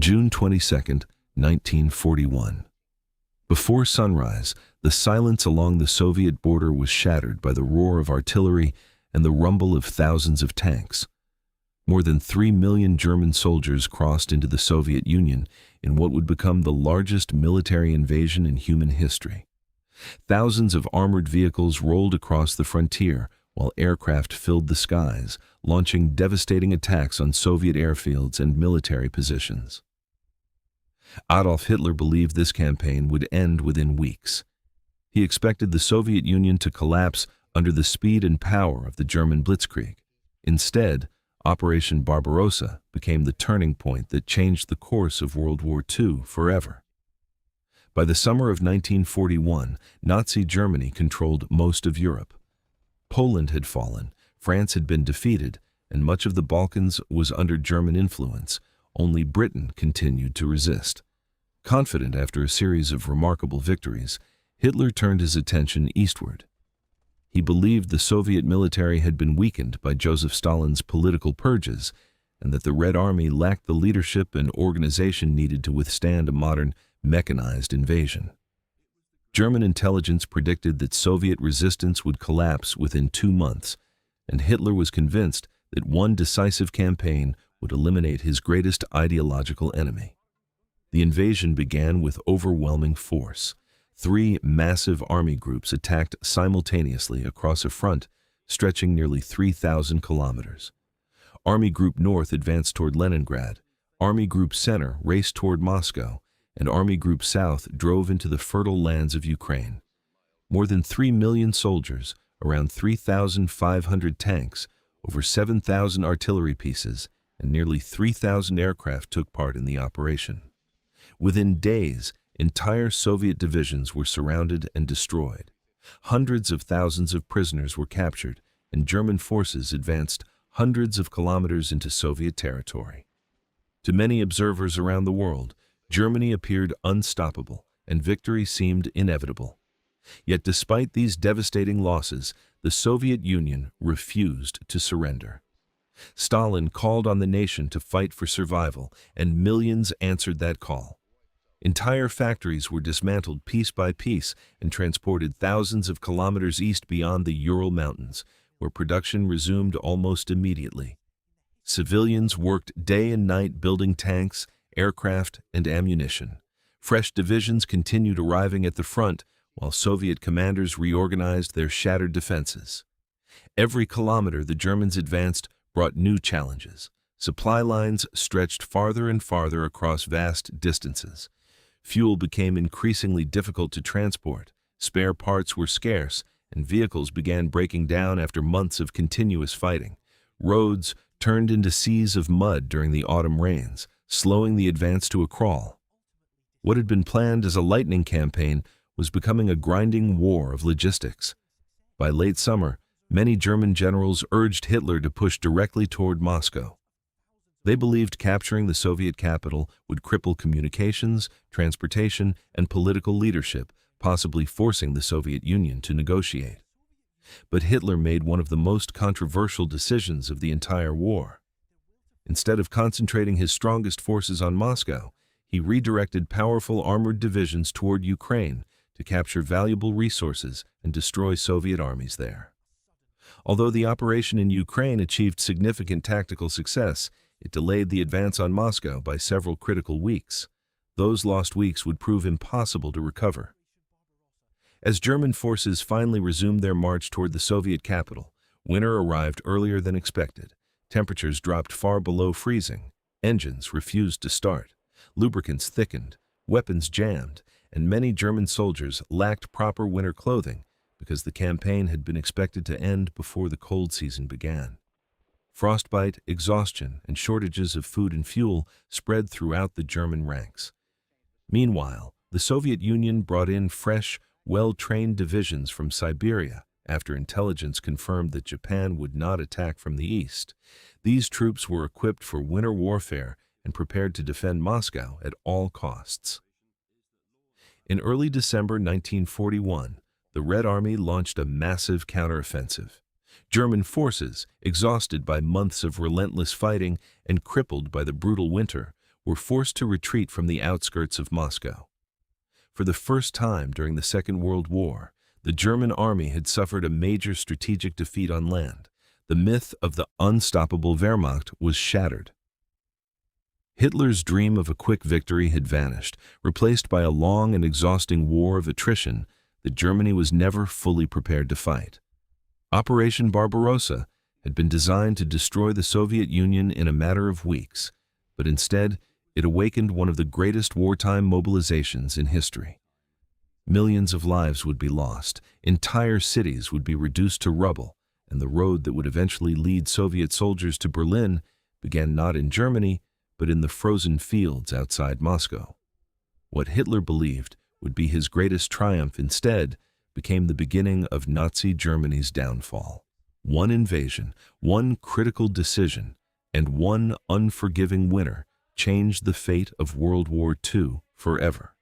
June 22, 1941. Before sunrise, the silence along the Soviet border was shattered by the roar of artillery and the rumble of thousands of tanks. More than 3 million German soldiers crossed into the Soviet Union in what would become the largest military invasion in human history. Thousands of armored vehicles rolled across the frontier, while aircraft filled the skies, launching devastating attacks on Soviet airfields and military positions. Adolf Hitler believed this campaign would end within weeks. He expected the Soviet Union to collapse under the speed and power of the German blitzkrieg. Instead, Operation Barbarossa became the turning point that changed the course of World War II forever. By the summer of 1941, Nazi Germany controlled most of Europe. Poland had fallen, France had been defeated, and much of the Balkans was under German influence. Only Britain continued to resist. Confident after a series of remarkable victories, Hitler turned his attention eastward. He believed the Soviet military had been weakened by Joseph Stalin's political purges, and that the Red Army lacked the leadership and organization needed to withstand a modern, mechanized invasion. German intelligence predicted that Soviet resistance would collapse within 2 months, and Hitler was convinced that one decisive campaign would eliminate his greatest ideological enemy. The invasion began with overwhelming force. 3 massive army groups attacked simultaneously across a front stretching nearly 3,000 kilometers. Army Group North advanced toward Leningrad, Army Group Center raced toward Moscow, and Army Group South drove into the fertile lands of Ukraine. More than 3 million soldiers, around 3,500 tanks, over 7,000 artillery pieces, and nearly 3,000 aircraft took part in the operation. Within days, entire Soviet divisions were surrounded and destroyed. Hundreds of thousands of prisoners were captured, and German forces advanced hundreds of kilometers into Soviet territory. To many observers around the world, Germany appeared unstoppable, and victory seemed inevitable. Yet despite these devastating losses, the Soviet Union refused to surrender. Stalin called on the nation to fight for survival, and millions answered that call. Entire factories were dismantled piece by piece and transported thousands of kilometers east beyond the Ural Mountains, where production resumed almost immediately. Civilians worked day and night building tanks, aircraft, and ammunition. Fresh divisions continued arriving at the front, while Soviet commanders reorganized their shattered defenses. Every kilometer the Germans advanced brought new challenges. Supply lines stretched farther and farther across vast distances. Fuel became increasingly difficult to transport, spare parts were scarce, and vehicles began breaking down after months of continuous fighting. Roads turned into seas of mud during the autumn rains, slowing the advance to a crawl. What had been planned as a lightning campaign was becoming a grinding war of logistics. By late summer, many German generals urged Hitler to push directly toward Moscow. They believed capturing the Soviet capital would cripple communications, transportation, and political leadership, possibly forcing the Soviet Union to negotiate. But Hitler made one of the most controversial decisions of the entire war. Instead of concentrating his strongest forces on Moscow, he redirected powerful armored divisions toward Ukraine to capture valuable resources and destroy Soviet armies there. Although the operation in Ukraine achieved significant tactical success, it delayed the advance on Moscow by several critical weeks. Those lost weeks would prove impossible to recover. As German forces finally resumed their march toward the Soviet capital, winter arrived earlier than expected. Temperatures dropped far below freezing, engines refused to start, lubricants thickened, weapons jammed, and many German soldiers lacked proper winter clothing because the campaign had been expected to end before the cold season began. Frostbite, exhaustion, and shortages of food and fuel spread throughout the German ranks. Meanwhile, the Soviet Union brought in fresh, well-trained divisions from Siberia after intelligence confirmed that Japan would not attack from the east. These troops were equipped for winter warfare and prepared to defend Moscow at all costs. In early December 1941, the Red Army launched a massive counteroffensive. German forces, exhausted by months of relentless fighting and crippled by the brutal winter, were forced to retreat from the outskirts of Moscow. For the first time during the Second World War, the German army had suffered a major strategic defeat on land. The myth of the unstoppable Wehrmacht was shattered. Hitler's dream of a quick victory had vanished, replaced by a long and exhausting war of attrition that Germany was never fully prepared to fight. Operation Barbarossa had been designed to destroy the Soviet Union in a matter of weeks, but instead it awakened one of the greatest wartime mobilizations in history. Millions of lives would be lost, entire cities would be reduced to rubble, and the road that would eventually lead Soviet soldiers to Berlin began not in Germany, but in the frozen fields outside Moscow. What Hitler believed would be his greatest triumph instead became the beginning of Nazi Germany's downfall. One invasion, one critical decision, and one unforgiving winner changed the fate of World War II forever.